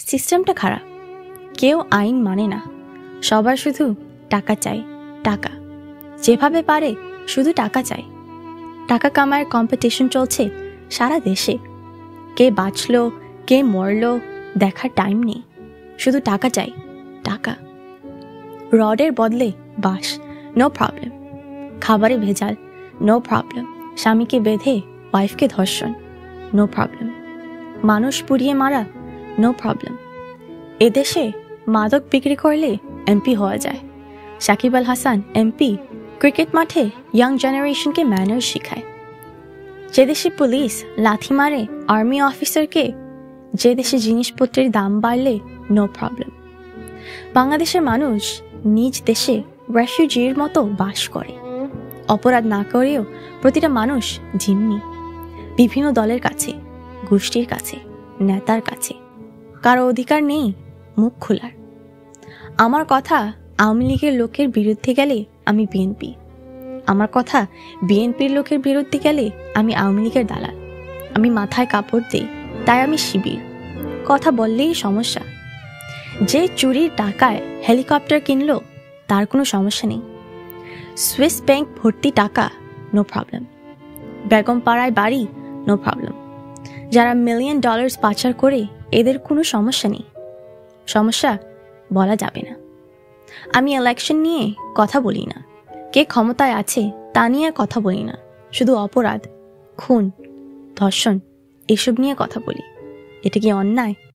সিস্টেমটা খারাপ। কেউ আইন মানে না, সবার শুধু টাকা চাই, টাকা। যেভাবে পারে শুধু টাকা চাই। টাকা কামায়ের কম্পিটিশন চলছে সারা দেশে। কে বাঁচলো কে মরলো দেখার টাইম নেই, শুধু টাকা চাই, টাকা। রডের বদলে বাঁশ, নো প্রবলেম। খাবারে ভেজাল, নো প্রবলেম। স্বামীকে বেঁধে ওয়াইফকে ধর্ষণ, নো প্রবলেম। মানুষ পুড়িয়ে মারা, নো প্রবলেম। এদেশে মাদক বিক্রি করলে এমপি হওয়া যায়। সাকিব আল হাসান এমপি ক্রিকেট মাঠে ইয়াং জেনারেশনকে ম্যানার্স শেখায়। যে দেশে পুলিশ লাথি মারে আর্মি অফিসারকে, যে দেশে জিনিসপত্রের দাম বাড়লে নো প্রবলেম। বাংলাদেশের মানুষ নিজ দেশে রেফিউজির মতো বাস করে। অপরাধ না করেও প্রতিটা মানুষ জিম্মি, বিভিন্ন দলের কাছে, গোষ্ঠীর কাছে, নেতার কাছে। কারো অধিকার নেই মুখ খোলার। আমার কথা আওয়ামী লীগের লোকের বিরুদ্ধে গেলে আমি বিএনপি, আমার কথা বিএনপির লোকের বিরুদ্ধে গেলে আমি আওয়ামী লীগের দালাল। আমি মাথায় কাপড় দিই তাই আমি শিবির। কথা বললেই সমস্যা। যে চুরির টাকায় হেলিকপ্টার কিনলো তার কোনো সমস্যা নেই। সুইস ব্যাংক ভর্তি টাকা, নো প্রবলেম। বেগম পাড়ায় বাড়ি, নো প্রবলেম। যারা $1,000,000 পাচার করে এদের কোনো সমস্যা নেই। সমস্যা বলা যাবে না। আমি ইলেকশন নিয়ে কথা বলি না, কে ক্ষমতায় আছে তা নিয়ে কথা বলি না। শুধু অপরাধ, খুন, ধর্ষণ এসব নিয়ে কথা বলি। এটা কি অন্যায়?